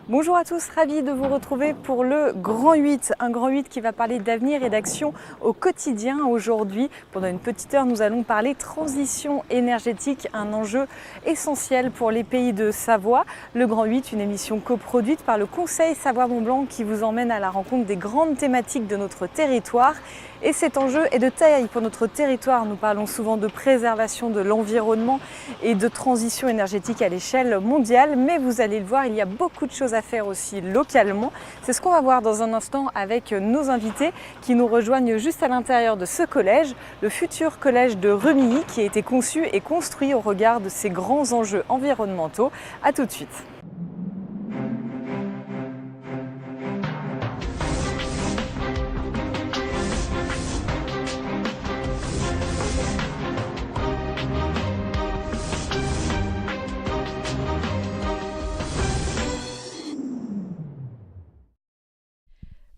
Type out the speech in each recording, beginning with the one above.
Bonjour à tous, ravi de vous retrouver pour le Grand 8, un Grand 8 qui va parler d'avenir et d'action au quotidien. Aujourd'hui, pendant une petite heure, nous allons parler transition énergétique, un enjeu essentiel pour les pays de Savoie. Le Grand 8, une émission coproduite par le Conseil Savoie-Mont-Blanc qui vous emmène à la rencontre des grandes thématiques de notre territoire. Et cet enjeu est de taille pour notre territoire. Nous parlons souvent de préservation de l'environnement et de transition énergétique à l'échelle mondiale, mais vous allez le voir, il y a beaucoup de choses à faire aussi localement. C'est ce qu'on va voir dans un instant avec nos invités qui nous rejoignent juste à l'intérieur de ce collège, le futur collège de Remilly qui a été conçu et construit au regard de ces grands enjeux environnementaux. A tout de suite.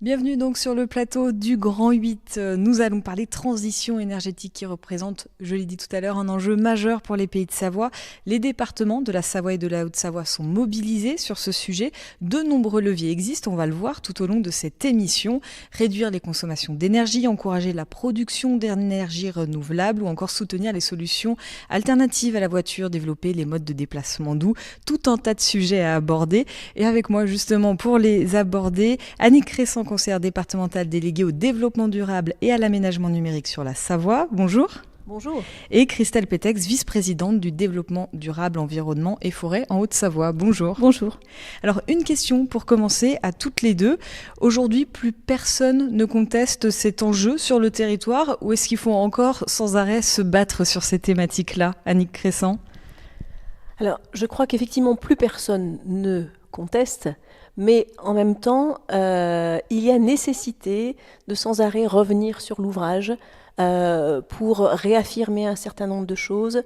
Bienvenue donc sur le plateau du Grand 8. Nous allons parler transition énergétique qui représente, je l'ai dit tout à l'heure, un enjeu majeur pour les pays de Savoie. Les départements de la Savoie et de la Haute-Savoie sont mobilisés sur ce sujet. De nombreux leviers existent, on va le voir tout au long de cette émission. Réduire les consommations d'énergie, encourager la production d'énergie renouvelable ou encore soutenir les solutions alternatives à la voiture, développer les modes de déplacement doux. Tout un tas de sujets à aborder. Et avec moi justement pour les aborder, Annick Cressan, conseillère départementale déléguée au développement durable et à l'aménagement numérique sur la Savoie. Bonjour. Bonjour. Et Christelle Pétex, vice-présidente du développement durable, environnement et forêt en Haute-Savoie. Bonjour. Bonjour. Alors, une question pour commencer à toutes les deux. Aujourd'hui, plus personne ne conteste cet enjeu sur le territoire ou est-ce qu'il faut encore sans arrêt se battre sur ces thématiques-là, Annick Cressan ? Alors, je crois qu'effectivement, plus personne ne conteste, mais en même temps, il y a nécessité de sans arrêt revenir sur l'ouvrage pour réaffirmer un certain nombre de choses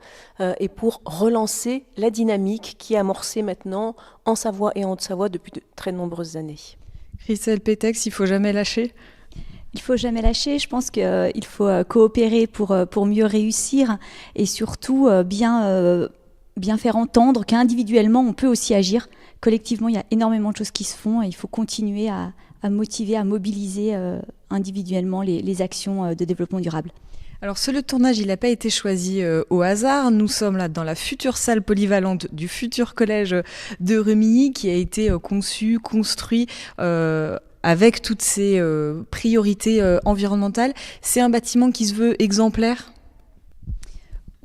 et pour relancer la dynamique qui est amorcée maintenant en Savoie et en Haute-Savoie depuis de très nombreuses années. Christelle Pétex, il ne faut jamais lâcher ? Il faut jamais lâcher. Je pense qu'il faut coopérer pour mieux réussir et surtout bien faire entendre qu'individuellement, on peut aussi agir. Collectivement, il y a énormément de choses qui se font et il faut continuer à motiver, à mobiliser individuellement les actions de développement durable. Alors le tournage, il n'a pas été choisi au hasard. Nous sommes là dans la future salle polyvalente du futur collège de Remilly qui a été conçu, construit avec toutes ces priorités environnementales. C'est un bâtiment qui se veut exemplaire ?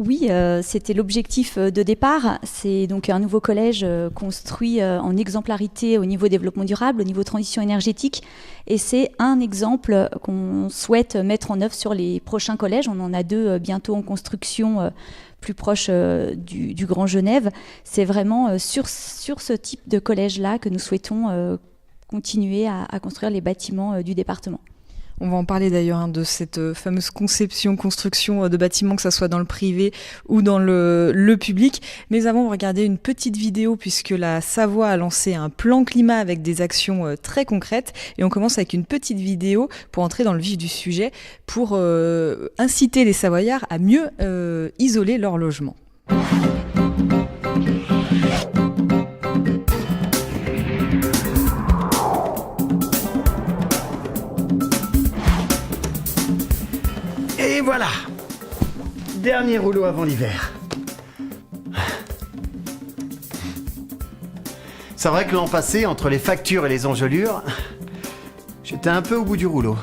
Oui, c'était l'objectif de départ. C'est donc un nouveau collège construit en exemplarité au niveau développement durable, au niveau transition énergétique. Et c'est un exemple qu'on souhaite mettre en œuvre sur les prochains collèges. On en a deux bientôt en construction plus proche du Grand Genève. C'est vraiment sur ce type de collège-là que nous souhaitons continuer à construire les bâtiments du département. On va en parler d'ailleurs de cette fameuse construction de bâtiments, que ça soit dans le privé ou dans le public. Mais avant, on va regarder une petite vidéo puisque la Savoie a lancé un plan climat avec des actions très concrètes. Et on commence avec une petite vidéo pour entrer dans le vif du sujet, pour inciter les Savoyards à mieux isoler leur logement. Et voilà! Dernier rouleau avant l'hiver. C'est vrai que l'an passé, entre les factures et les engelures, j'étais un peu au bout du rouleau.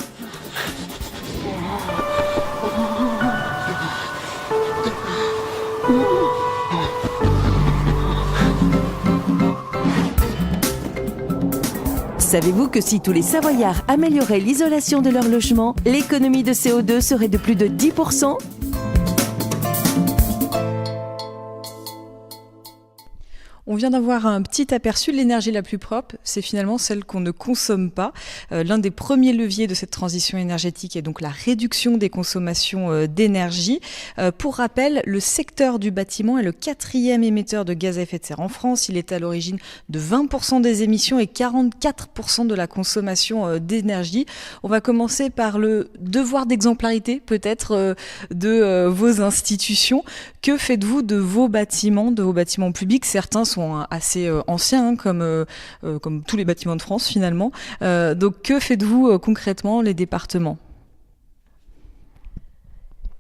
Savez-vous que si tous les Savoyards amélioraient l'isolation de leur logement, l'économie de CO2 serait de plus de 10%? On vient d'avoir un petit aperçu de l'énergie la plus propre, c'est finalement celle qu'on ne consomme pas. L'un des premiers leviers de cette transition énergétique est donc la réduction des consommations d'énergie. Pour rappel, le secteur du bâtiment est le 4e émetteur de gaz à effet de serre en France. Il est à l'origine de 20% des émissions et 44% de la consommation d'énergie. On va commencer par le devoir d'exemplarité peut-être de vos institutions. Que faites-vous de vos bâtiments publics ? Certains sont sont assez anciens, comme tous les bâtiments de France finalement. Donc que faites-vous concrètement les départements ?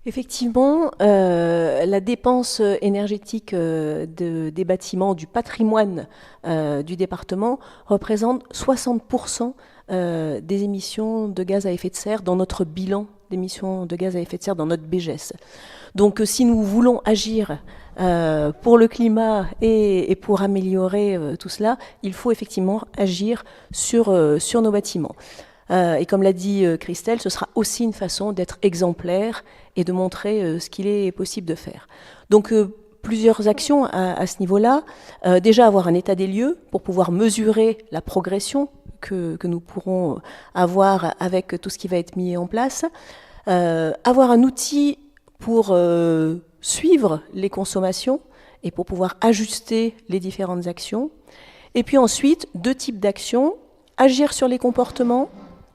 Effectivement, la dépense énergétique des bâtiments, du patrimoine du département représente 60% des émissions de gaz à effet de serre dans notre bilan d'émissions de gaz à effet de serre dans notre BGES. Donc si nous voulons agir pour le climat et pour améliorer tout cela, il faut effectivement agir sur nos bâtiments. Et comme l'a dit Christelle, ce sera aussi une façon d'être exemplaire et de montrer ce qu'il est possible de faire. Donc plusieurs actions à ce niveau-là. Déjà avoir un état des lieux pour pouvoir mesurer la progression que nous pourrons avoir avec tout ce qui va être mis en place. Avoir un outil pour suivre les consommations et pour pouvoir ajuster les différentes actions. Et puis ensuite, 2 types d'actions. Agir sur les comportements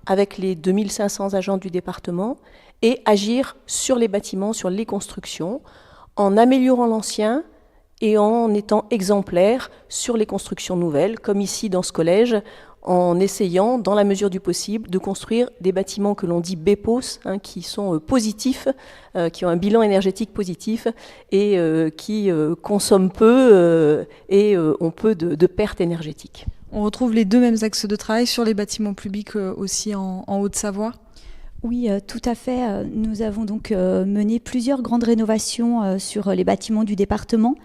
avec les 2500 agents du département et agir sur les bâtiments, sur les constructions, en améliorant l'ancien et en étant exemplaire sur les constructions nouvelles, comme ici dans ce collège, en essayant, dans la mesure du possible, de construire des bâtiments que l'on dit BEPOS, qui sont positifs, qui ont un bilan énergétique positif et qui consomment peu et ont peu de pertes énergétiques. On retrouve les 2 mêmes axes de travail sur les bâtiments publics aussi en Haute-Savoie ? Oui, tout à fait. Nous avons donc mené plusieurs grandes rénovations sur les bâtiments du département.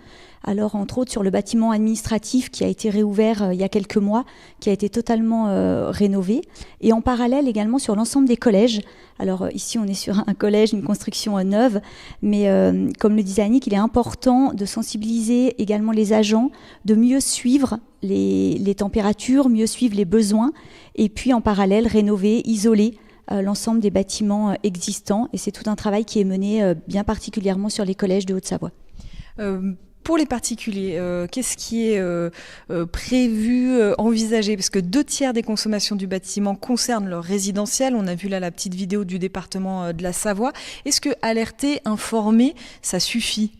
Alors, entre autres, sur le bâtiment administratif qui a été réouvert il y a quelques mois, qui a été totalement rénové. Et en parallèle également sur l'ensemble des collèges. Alors ici, on est sur un collège, une construction neuve. Mais comme le disait Annick, il est important de sensibiliser également les agents, de mieux suivre les températures, mieux suivre les besoins. Et puis en parallèle, rénover, isoler l'ensemble des bâtiments existants. Et c'est tout un travail qui est mené bien particulièrement sur les collèges de Haute-Savoie. Pour les particuliers, qu'est-ce qui est prévu, envisagé ? Parce que 2/3 des consommations du bâtiment concernent leur résidentiel. On a vu là la petite vidéo du département de la Savoie. Est-ce que alerter, informer, ça suffit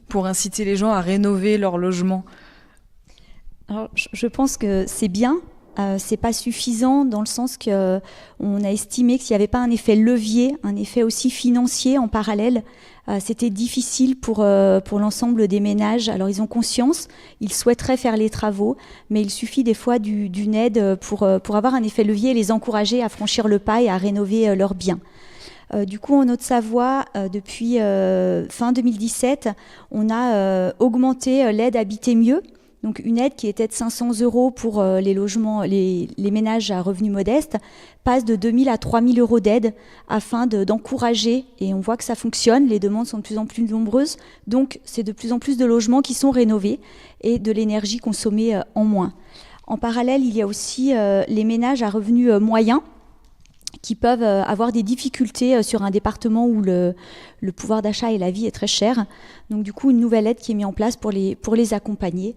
pour inciter les gens à rénover leur logement ? Alors, je pense que c'est bien. C'est pas suffisant dans le sens qu'on a estimé que s'il n'y avait pas un effet levier, un effet aussi financier en parallèle, c'était difficile pour l'ensemble des ménages. Alors ils ont conscience, ils souhaiteraient faire les travaux, mais il suffit des fois d'une aide pour avoir un effet levier et les encourager à franchir le pas et à rénover leurs biens. Du coup, en Haute-Savoie, depuis fin 2017, on a augmenté l'aide Habiter mieux. Donc une aide qui était de 500 € pour les logements, les ménages à revenus modestes, passe de 2 000 à 3 000 € d'aide afin d'encourager, et on voit que ça fonctionne, les demandes sont de plus en plus nombreuses, donc c'est de plus en plus de logements qui sont rénovés et de l'énergie consommée en moins. En parallèle, il y a aussi les ménages à revenus moyens, qui peuvent avoir des difficultés sur un département où le pouvoir d'achat et la vie est très cher. Donc du coup, une nouvelle aide qui est mise en place pour les accompagner.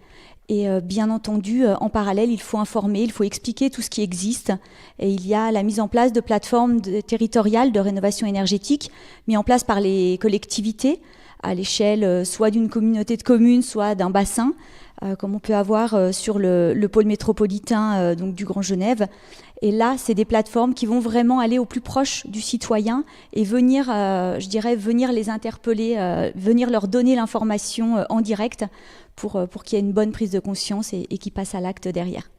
Et bien entendu, en parallèle, il faut informer, il faut expliquer tout ce qui existe. Et il y a la mise en place de plateformes territoriales de rénovation énergétique, mises en place par les collectivités, à l'échelle soit d'une communauté de communes, soit d'un bassin, comme on peut avoir sur le pôle métropolitain donc du Grand Genève. Et là, c'est des plateformes qui vont vraiment aller au plus proche du citoyen et venir, venir les interpeller, venir leur donner l'information en direct pour qu'il y ait une bonne prise de conscience et qu'ils passent à l'acte derrière.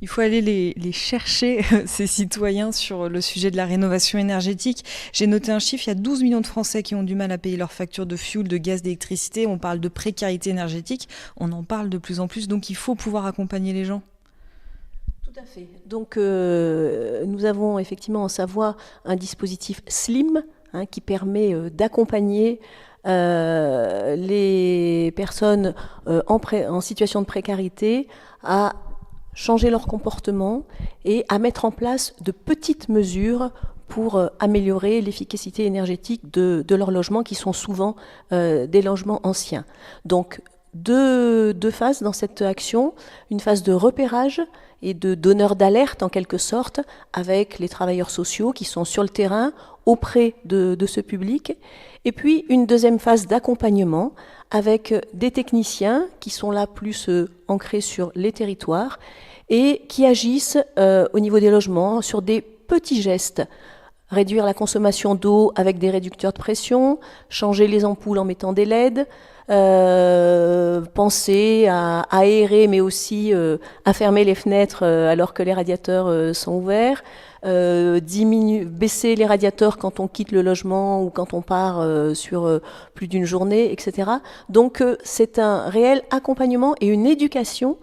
Il faut aller les chercher, ces citoyens, sur le sujet de la rénovation énergétique. J'ai noté un chiffre, il y a 12 millions de Français qui ont du mal à payer leurs factures de fioul, de gaz, d'électricité. On parle de précarité énergétique, on en parle de plus en plus, donc il faut pouvoir accompagner les gens. Tout à fait. Donc nous avons effectivement en Savoie un dispositif SLIM qui permet d'accompagner les personnes en situation de précarité à changer leur comportement et à mettre en place de petites mesures pour améliorer l'efficacité énergétique de leurs logements qui sont souvent des logements anciens. Donc deux phases dans cette action, une phase de repérage et de donneurs d'alerte en quelque sorte avec les travailleurs sociaux qui sont sur le terrain auprès de ce public. Et puis une deuxième phase d'accompagnement avec des techniciens qui sont là plus ancrés sur les territoires et qui agissent au niveau des logements sur des petits gestes. Réduire la consommation d'eau avec des réducteurs de pression, changer les ampoules en mettant des LED, penser à aérer mais aussi à fermer les fenêtres alors que les radiateurs sont ouverts, baisser les radiateurs quand on quitte le logement ou quand on part sur plus d'une journée, etc. Donc c'est un réel accompagnement et une éducation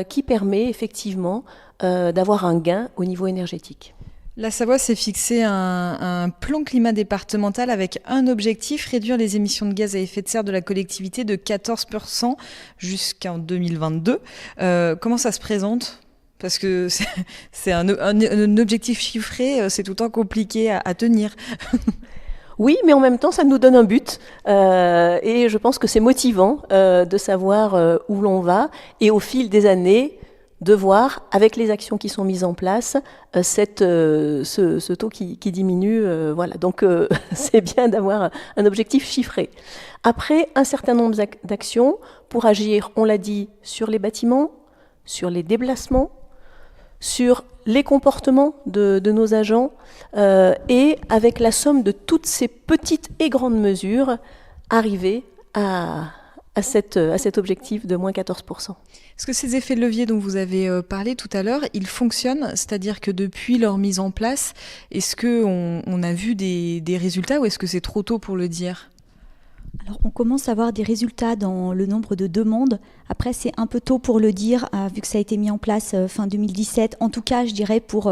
qui permet effectivement d'avoir un gain au niveau énergétique. La Savoie s'est fixé un plan climat départemental avec un objectif, réduire les émissions de gaz à effet de serre de la collectivité de 14% jusqu'en 2022. Comment ça se présente ? Parce que c'est un objectif chiffré, c'est tout le temps compliqué à tenir. Oui, mais en même temps, ça nous donne un but. Et je pense que c'est motivant de savoir où l'on va. Et au fil des années, de voir, avec les actions qui sont mises en place, ce taux qui diminue. Voilà. Donc, c'est bien d'avoir un objectif chiffré. Après, un certain nombre d'actions pour agir, on l'a dit, sur les bâtiments, sur les déplacements, sur les comportements de nos agents, et avec la somme de toutes ces petites et grandes mesures, arriver à cet objectif de moins 14%. Est-ce que ces effets de levier dont vous avez parlé tout à l'heure, ils fonctionnent ? C'est-à-dire que depuis leur mise en place, est-ce qu'on a vu des résultats ou est-ce que c'est trop tôt pour le dire ? Alors, on commence à voir des résultats dans le nombre de demandes. Après, c'est un peu tôt pour le dire, vu que ça a été mis en place fin 2017. En tout cas, je dirais pour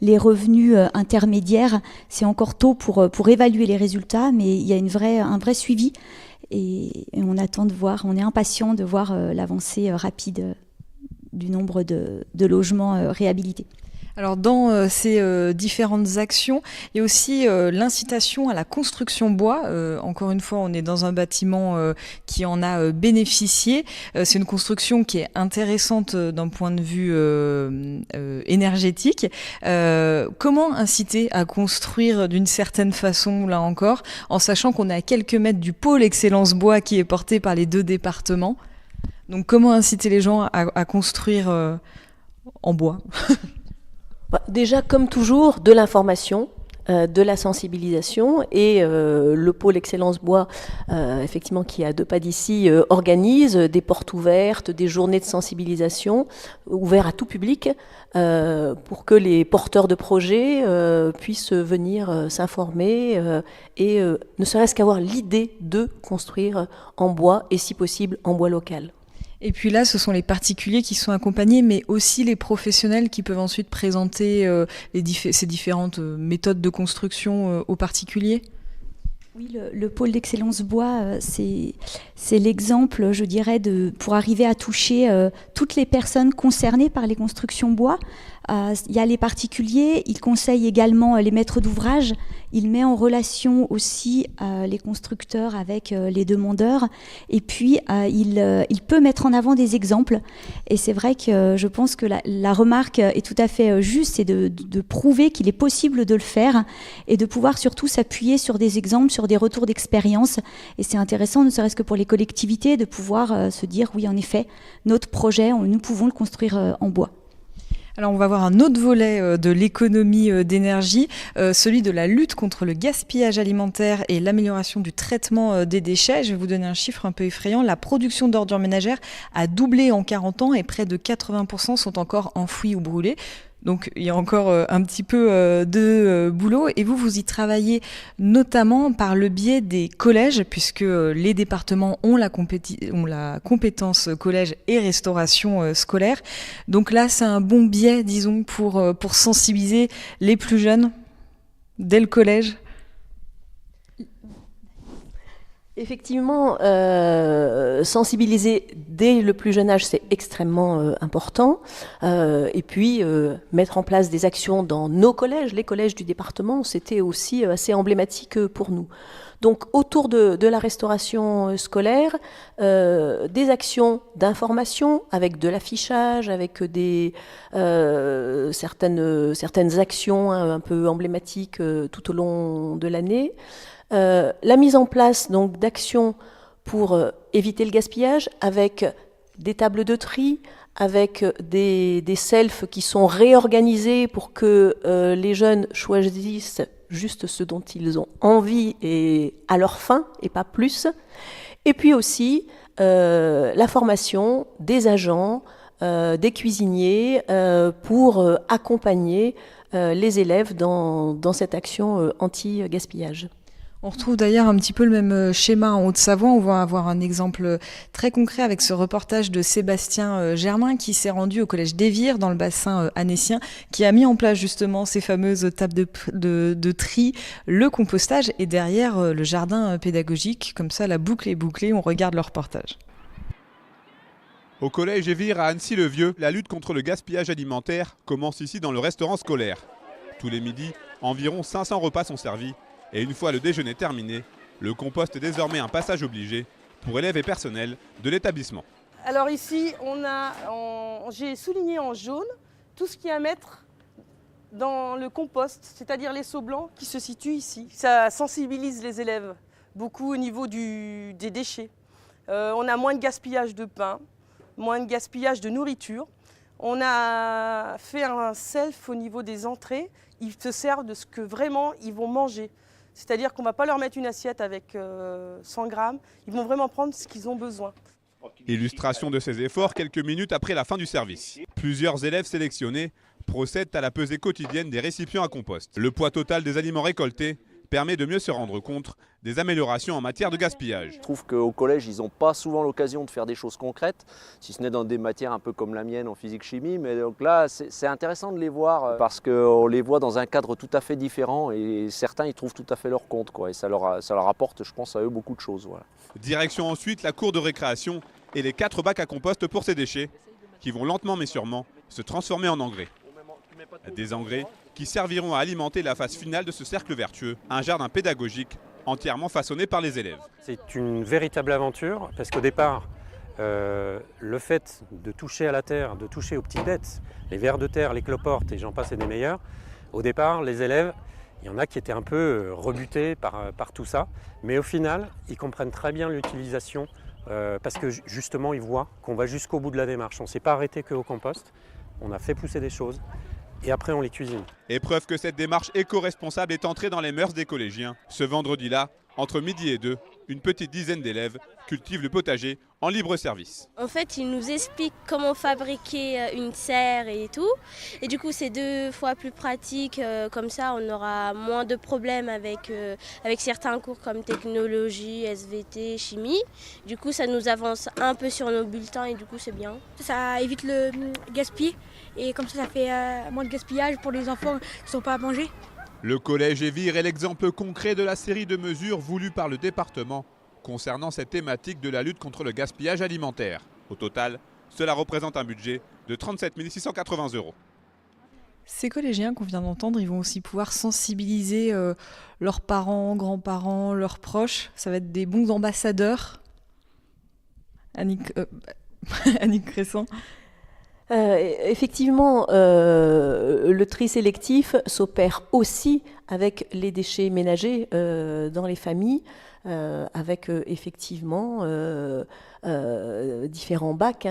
les revenus intermédiaires, c'est encore tôt pour évaluer les résultats, mais il y a un vrai suivi. Et on attend de voir, on est impatient de voir l'avancée rapide du nombre de logements réhabilités. Alors dans ces différentes actions, il y a aussi l'incitation à la construction bois. Encore une fois, on est dans un bâtiment qui en a bénéficié. C'est une construction qui est intéressante d'un point de vue énergétique. Comment inciter à construire d'une certaine façon, là encore, en sachant qu'on est à quelques mètres du pôle Excellence Bois qui est porté par les 2 départements. Donc comment inciter les gens à construire en bois ? Déjà, comme toujours, de l'information, de la sensibilisation et le pôle Excellence Bois, effectivement, qui est à 2 pas d'ici, organise des portes ouvertes, des journées de sensibilisation ouvertes à tout public pour que les porteurs de projets puissent venir s'informer et ne serait-ce qu'avoir l'idée de construire en bois et si possible en bois local. Et puis là, ce sont les particuliers qui sont accompagnés, mais aussi les professionnels qui peuvent ensuite présenter ces différentes méthodes de construction aux particuliers. Oui, le pôle d'excellence bois, c'est l'exemple, je dirais, pour arriver à toucher toutes les personnes concernées par les constructions bois. Il y a les particuliers, il conseille également les maîtres d'ouvrage, il met en relation aussi les constructeurs avec les demandeurs, et puis il peut mettre en avant des exemples. Et c'est vrai que je pense que la remarque est tout à fait juste, c'est de prouver qu'il est possible de le faire et de pouvoir surtout s'appuyer sur des exemples, sur des retours d'expérience. Et c'est intéressant, ne serait-ce que pour les collectivités, de pouvoir se dire oui, en effet, notre projet, nous pouvons le construire en bois. Alors on va voir un autre volet de l'économie d'énergie, celui de la lutte contre le gaspillage alimentaire et l'amélioration du traitement des déchets. Je vais vous donner un chiffre un peu effrayant. La production d'ordures ménagères a doublé en 40 ans et près de 80% sont encore enfouis ou brûlés. Donc il y a encore un petit peu de boulot et vous y travaillez notamment par le biais des collèges puisque les départements ont la compétence collège et restauration scolaire. Donc là c'est un bon biais disons pour sensibiliser les plus jeunes dès le collège. Effectivement, sensibiliser dès le plus jeune âge, c'est extrêmement important. Et puis, mettre en place des actions dans nos collèges, les collèges du département, c'était aussi assez emblématique pour nous. Donc, autour de la restauration scolaire, des actions d'information avec de l'affichage, avec certaines actions un peu emblématiques tout au long de l'année. La mise en place donc d'actions pour éviter le gaspillage avec des tables de tri, avec des selfs qui sont réorganisés pour que les jeunes choisissent juste ce dont ils ont envie et à leur faim et pas plus. Et puis aussi la formation des agents, des cuisiniers pour accompagner les élèves dans cette action anti-gaspillage. On retrouve d'ailleurs un petit peu le même schéma en Haute-Savoie. On va avoir un exemple très concret avec ce reportage de Sébastien Germain qui s'est rendu au collège d'Évire dans le bassin annécien, qui a mis en place justement ces fameuses tables de tri, le compostage et derrière le jardin pédagogique. Comme ça, la boucle est bouclée, on regarde le reportage. Au collège Évire à Annecy-le-Vieux, la lutte contre le gaspillage alimentaire commence ici dans le restaurant scolaire. Tous les midis, environ 500 repas sont servis. Et une fois le déjeuner terminé, le compost est désormais un passage obligé pour élèves et personnel de l'établissement. Alors ici, j'ai souligné en jaune tout ce qu'il y a à mettre dans le compost, c'est-à-dire les seaux blancs qui se situent ici. Ça sensibilise les élèves beaucoup au niveau des déchets. On a moins de gaspillage de pain, moins de gaspillage de nourriture. On a fait un self au niveau des entrées. Ils se servent de ce que vraiment ils vont manger. C'est-à-dire qu'on ne va pas leur mettre une assiette avec 100 grammes, ils vont vraiment prendre ce qu'ils ont besoin. Illustration de ces efforts quelques minutes après la fin du service. Plusieurs élèves sélectionnés procèdent à la pesée quotidienne des récipients à compost. Le poids total des aliments récoltés permet de mieux se rendre compte des améliorations en matière de gaspillage. Je trouve qu'au collège, ils n'ont pas souvent l'occasion de faire des choses concrètes, si ce n'est dans des matières un peu comme la mienne en physique-chimie. Mais donc là, c'est intéressant de les voir parce qu'on les voit dans un cadre tout à fait différent et certains y trouvent tout à fait leur compte, quoi. Et ça leur apporte, je pense, à eux beaucoup de choses. Voilà. Direction ensuite la cour de récréation et les 4 bacs à compost pour ces déchets qui vont lentement mais sûrement se transformer en engrais. Des engrais qui serviront à alimenter la phase finale de ce cercle vertueux, un jardin pédagogique entièrement façonné par les élèves. C'est une véritable aventure parce qu'au départ, le fait de toucher à la terre, de toucher aux petites bêtes, les vers de terre, les cloportes et j'en passe et des meilleurs, au départ, les élèves, il y en a qui étaient un peu rebutés par tout ça, mais au final, ils comprennent très bien l'utilisation parce que justement, ils voient qu'on va jusqu'au bout de la démarche. On ne s'est pas arrêté qu'au compost, on a fait pousser des choses. Et après on les cuisine. Et preuve que cette démarche éco-responsable est entrée dans les mœurs des collégiens. Ce vendredi-là, entre midi et 2, une petite dizaine d'élèves cultivent le potager en libre service. En fait, ils nous expliquent comment fabriquer une serre et tout. Et du coup, c'est 2 fois plus pratique. Comme ça, on aura moins de problèmes avec certains cours comme technologie, SVT, chimie. Du coup, ça nous avance un peu sur nos bulletins et du coup, c'est bien. Ça évite le gaspillage et comme ça fait moins de gaspillage pour les enfants qui ne sont pas à manger. Le collège Évire est l'exemple concret de la série de mesures voulues par le département concernant cette thématique de la lutte contre le gaspillage alimentaire. Au total, cela représente un budget de 37 680 €. Ces collégiens qu'on vient d'entendre, ils vont aussi pouvoir sensibiliser leurs parents, grands-parents, leurs proches. Ça va être des bons ambassadeurs. Annick Cresson. Effectivement, le tri sélectif s'opère aussi avec les déchets ménagers dans les familles, avec effectivement différents bacs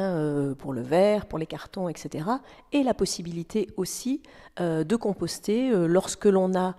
pour le verre, pour les cartons, etc. Et la possibilité aussi de composter lorsque l'on a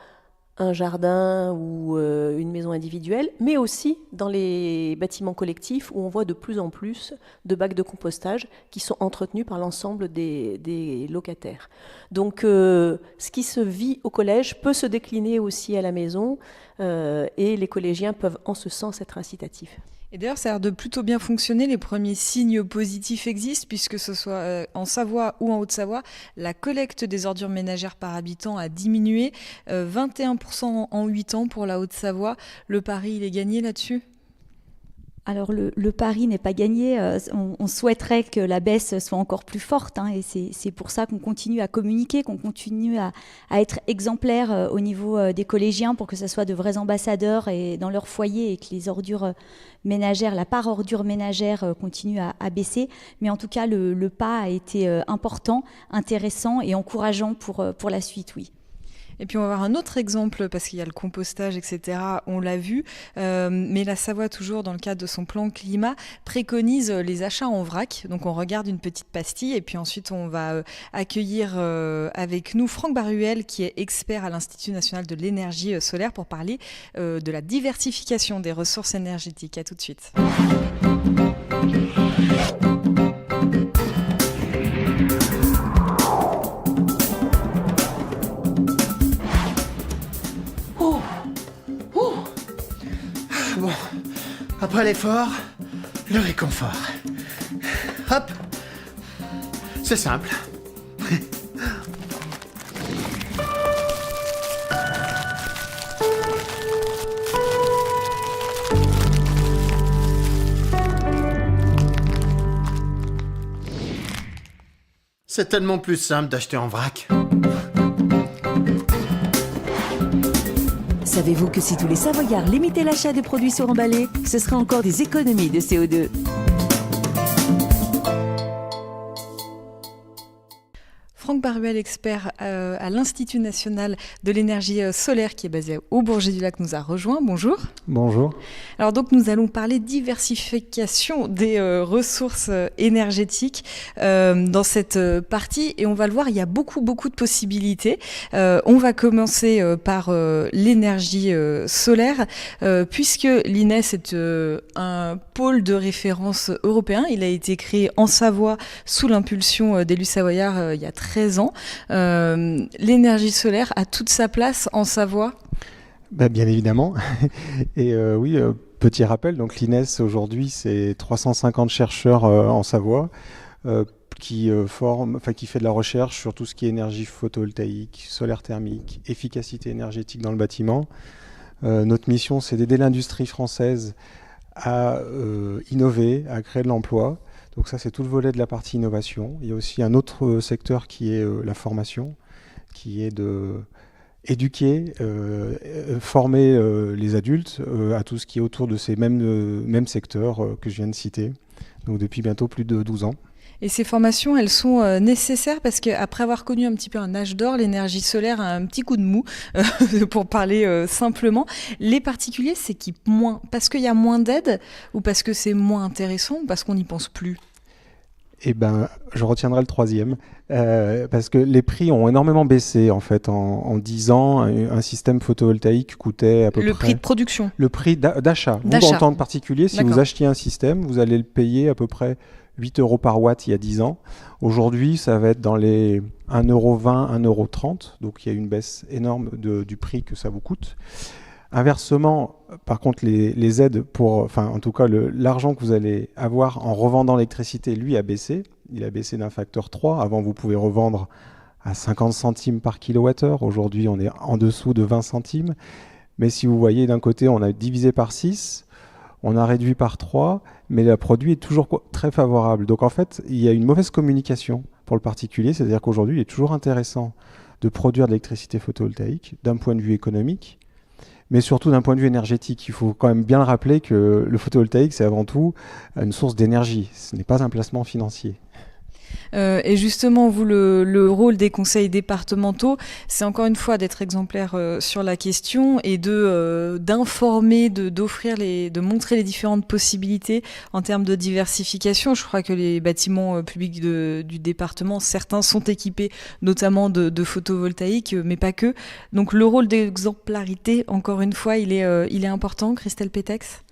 un jardin ou une maison individuelle, mais aussi dans les bâtiments collectifs où on voit de plus en plus de bacs de compostage qui sont entretenus par l'ensemble des locataires. Donc ce qui se vit au collège peut se décliner aussi à la maison et les collégiens peuvent en ce sens être incitatifs. Et d'ailleurs, ça a l'air de plutôt bien fonctionner. Les premiers signes positifs existent, puisque ce soit en Savoie ou en Haute-Savoie, la collecte des ordures ménagères par habitant a diminué, 21% en 8 ans pour la Haute-Savoie. Le pari, il est gagné là-dessus ? Alors le pari n'est pas gagné, on souhaiterait que la baisse soit encore plus forte et c'est pour ça qu'on continue à communiquer, qu'on continue à être exemplaire au niveau des collégiens pour que ce soit de vrais ambassadeurs et dans leur foyer et que les ordures ménagères, la part ordures ménagères continue à baisser. Mais en tout cas, le pas a été important, intéressant et encourageant pour la suite, oui. Et puis on va voir un autre exemple, parce qu'il y a le compostage, etc., on l'a vu, mais la Savoie, toujours dans le cadre de son plan climat, préconise les achats en vrac. Donc on regarde une petite pastille et puis ensuite on va accueillir avec nous Franck Baruel, qui est expert à l'Institut national de l'énergie solaire, pour parler de la diversification des ressources énergétiques. À tout de suite. Bon, après l'effort, le réconfort. Hop, c'est simple. C'est tellement plus simple d'acheter en vrac. Savez-vous que si tous les Savoyards limitaient l'achat de produits suremballés, ce serait encore des économies de CO2 ? Franck Baruel, expert à l'Institut national de l'énergie solaire qui est basé au Bourget-du-Lac, nous a rejoint. Bonjour. Bonjour. Alors donc nous allons parler diversification des ressources énergétiques dans cette partie, et on va le voir, il y a beaucoup de possibilités. On va commencer par l'énergie solaire, puisque l'INES est un pôle de référence européen. Il a été créé en Savoie sous l'impulsion d'élus savoyards il y a 13 ans. L'énergie solaire a toute sa place en Savoie ? Bien évidemment. Et oui, petit rappel, donc l'INES aujourd'hui, c'est 350 chercheurs en Savoie qui fait de la recherche sur tout ce qui est énergie photovoltaïque, solaire thermique, efficacité énergétique dans le bâtiment. Notre mission, c'est d'aider l'industrie française à innover, à créer de l'emploi. Donc ça, c'est tout le volet de la partie innovation. Il y a aussi un autre secteur qui est la formation, qui est de éduquer, former les adultes à tout ce qui est autour de ces mêmes secteurs que je viens de citer, donc depuis bientôt plus de 12 ans. Et ces formations, elles sont nécessaires parce qu'après avoir connu un petit peu un âge d'or, l'énergie solaire a un petit coup de mou, pour parler simplement. Les particuliers s'équipent moins parce qu'il y a moins d'aide, ou parce que c'est moins intéressant, ou parce qu'on n'y pense plus ? Eh ben, je retiendrai le troisième, parce que les prix ont énormément baissé en fait en 10 ans. Un système photovoltaïque coûtait à peu près... Le prix de production ? Le prix d'achat. Vous, en tant que particulier, si vous achetiez un système, vous allez le payer à peu près 8 € par watt il y a 10 ans. Aujourd'hui, ça va être dans les 1,20 €, 1,30 €. Donc il y a une baisse énorme du prix que ça vous coûte. Inversement, par contre, les aides en tout cas, l'argent que vous allez avoir en revendant l'électricité, lui, a baissé. Il a baissé d'un facteur 3. Avant, vous pouvez revendre à 50 centimes par kilowattheure. Aujourd'hui, on est en dessous de 20 centimes. Mais si vous voyez, d'un côté, on a divisé par 6, on a réduit par 3, mais le produit est toujours très favorable. Donc, en fait, il y a une mauvaise communication pour le particulier. C'est-à-dire qu'aujourd'hui, il est toujours intéressant de produire de l'électricité photovoltaïque d'un point de vue économique, mais surtout d'un point de vue énergétique. Il faut quand même bien le rappeler que le photovoltaïque, c'est avant tout une source d'énergie. Ce n'est pas un placement financier. Et justement, vous, le rôle des conseils départementaux, c'est encore une fois d'être exemplaire sur la question et d'informer, de montrer les différentes possibilités en termes de diversification. Je crois que les bâtiments publics du département, certains sont équipés notamment de photovoltaïque, mais pas que. Donc le rôle d'exemplarité, encore une fois, il est important. Christelle Pétex ?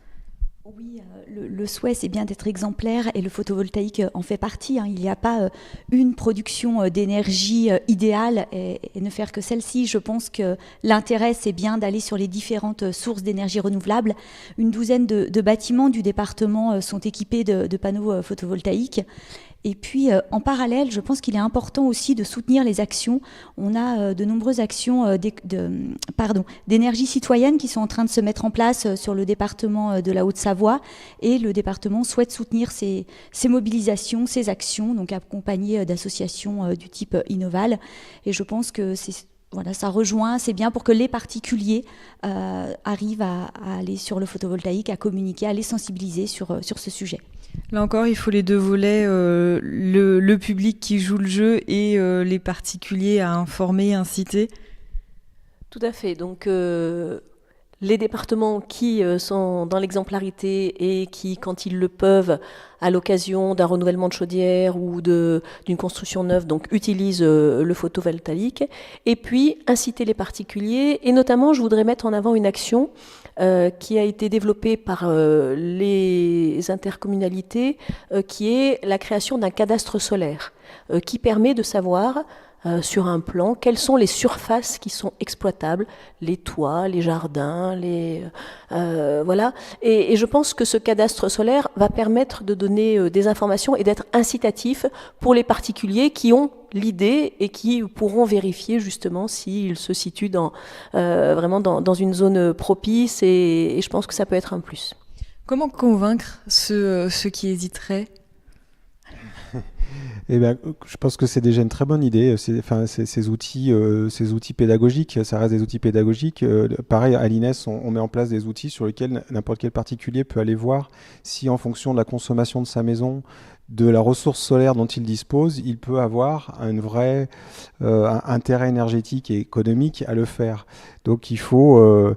Oui, le souhait, c'est bien d'être exemplaire, et le photovoltaïque en fait partie. Il n'y a pas une production d'énergie idéale et ne faire que celle-ci. Je pense que l'intérêt, c'est bien d'aller sur les différentes sources d'énergie renouvelable. Une douzaine de bâtiments du département sont équipés de panneaux photovoltaïques. Et puis, en parallèle, je pense qu'il est important aussi de soutenir les actions. On a de nombreuses actions d'énergie citoyenne qui sont en train de se mettre en place sur le département de la Haute-Savoie. Et le département souhaite soutenir ces mobilisations, ces actions, donc accompagnées d'associations du type Innoval. Et je pense que ça rejoint, c'est bien pour que les particuliers arrivent à aller sur le photovoltaïque, à communiquer, à les sensibiliser sur ce sujet. Là encore, il faut les deux volets, le public qui joue le jeu et les particuliers à informer, inciter. Tout à fait. Donc, les départements qui sont dans l'exemplarité et qui, quand ils le peuvent, à l'occasion d'un renouvellement de chaudière ou d'une construction neuve, donc utilisent le photovoltaïque. Et puis, inciter les particuliers. Et notamment, je voudrais mettre en avant une action qui a été développée par les intercommunalités, qui est la création d'un cadastre solaire, qui permet de savoir sur un plan quelles sont les surfaces qui sont exploitables, les toits, les jardins, voilà. Et je pense que ce cadastre solaire va permettre de donner des informations et d'être incitatif pour les particuliers qui ont l'idée et qui pourront vérifier justement s'ils se situent vraiment dans une zone propice, et je pense que ça peut être un plus. Comment convaincre ceux qui hésiteraient ? Eh bien, je pense que c'est déjà une très bonne idée. Ces outils pédagogiques, ça reste des outils pédagogiques. Pareil, à l'INES, on met en place des outils sur lesquels n'importe quel particulier peut aller voir si, en fonction de la consommation de sa maison, de la ressource solaire dont il dispose, il peut avoir un vrai intérêt énergétique et économique à le faire. Donc il faut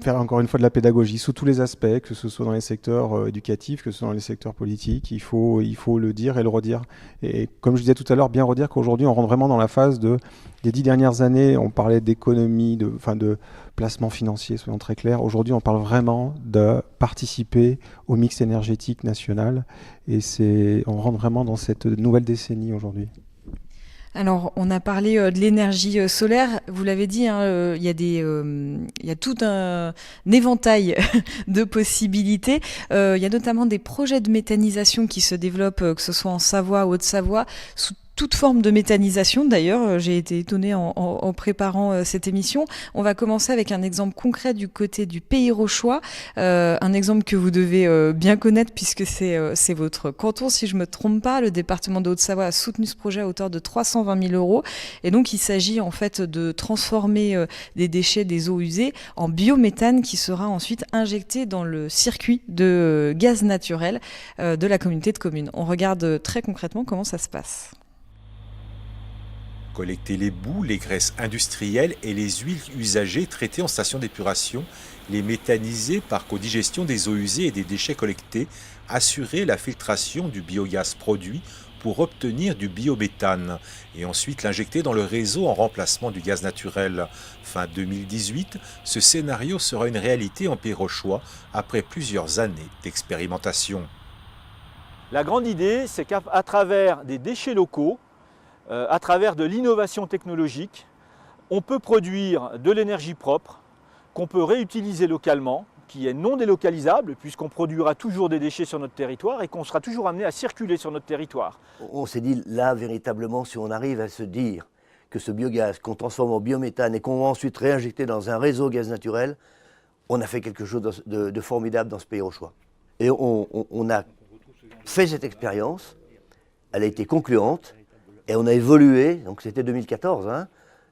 faire encore une fois de la pédagogie sous tous les aspects, que ce soit dans les secteurs éducatifs, que ce soit dans les secteurs politiques. Il faut le dire et le redire. Et comme je disais tout à l'heure, bien redire qu'aujourd'hui, on rentre vraiment dans la phase des 10 dernières années, on parlait d'économie, de placement financier, soyons très clairs. Aujourd'hui, on parle vraiment de participer au mix énergétique national. Et on rentre vraiment dans cette nouvelle décennie aujourd'hui. Alors, on a parlé de l'énergie solaire. Vous l'avez dit, il y a tout un éventail de possibilités. Il y a notamment des projets de méthanisation qui se développent, que ce soit en Savoie ou Haute-Savoie, sous toute forme de méthanisation. D'ailleurs, j'ai été étonnée en préparant cette émission. On va commencer avec un exemple concret du côté du Pays Rochois, un exemple que vous devez bien connaître puisque c'est votre canton, si je me trompe pas. Le département de Haute-Savoie a soutenu ce projet à hauteur de 320 000 €. Et donc, il s'agit en fait de transformer des déchets des eaux usées en biométhane qui sera ensuite injecté dans le circuit de gaz naturel de la communauté de communes. On regarde très concrètement comment ça se passe. Collecter les boues, les graisses industrielles et les huiles usagées traitées en station d'épuration, les méthaniser par codigestion des eaux usées et des déchets collectés, assurer la filtration du biogaz produit pour obtenir du biométhane et ensuite l'injecter dans le réseau en remplacement du gaz naturel. Fin 2018, ce scénario sera une réalité en Pays Rochois après plusieurs années d'expérimentation. La grande idée, c'est qu'à travers des déchets locaux, à travers de l'innovation technologique, on peut produire de l'énergie propre qu'on peut réutiliser localement, qui est non délocalisable puisqu'on produira toujours des déchets sur notre territoire et qu'on sera toujours amené à circuler sur notre territoire. On s'est dit là véritablement, si on arrive à se dire que ce biogaz qu'on transforme en biométhane et qu'on va ensuite réinjecter dans un réseau gaz naturel, on a fait quelque chose de formidable dans ce Pays Rochois. Et on a fait cette expérience, elle a été concluante. Et on a évolué, donc c'était 2014,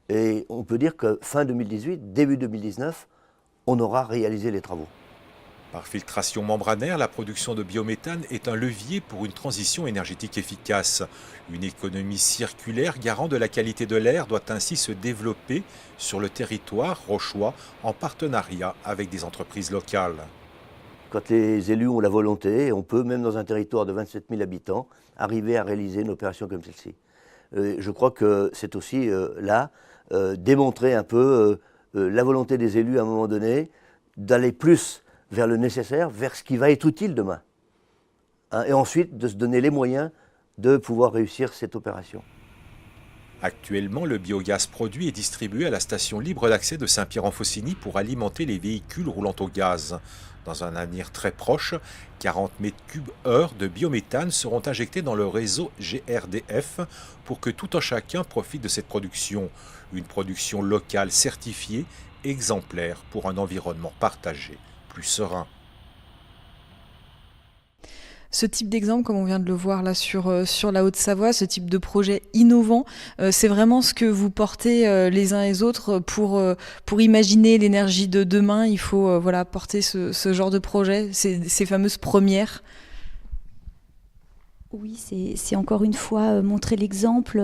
et on peut dire que fin 2018, début 2019, on aura réalisé les travaux. Par filtration membranaire, la production de biométhane est un levier pour une transition énergétique efficace. Une économie circulaire garant de la qualité de l'air doit ainsi se développer sur le territoire rochois en partenariat avec des entreprises locales. Quand les élus ont la volonté, on peut, même dans un territoire de 27 000 habitants, arriver à réaliser une opération comme celle-ci. Je crois que c'est aussi démontrer un peu la volonté des élus à un moment donné d'aller plus vers le nécessaire, vers ce qui va être utile demain. Et ensuite de se donner les moyens de pouvoir réussir cette opération. Actuellement, le biogaz produit est distribué à la station libre d'accès de Saint-Pierre-en-Faucigny pour alimenter les véhicules roulant au gaz. Dans un avenir très proche, 40 m3/h de biométhane seront injectés dans le réseau GRDF pour que tout un chacun profite de cette production. Une production locale certifiée, exemplaire pour un environnement partagé, plus serein. Ce type d'exemple, comme on vient de le voir là sur la Haute-Savoie, ce type de projet innovant, c'est vraiment ce que vous portez les uns et les autres pour imaginer l'énergie de demain. Il faut porter ce genre de projet, ces fameuses premières. Oui, c'est encore une fois montrer l'exemple,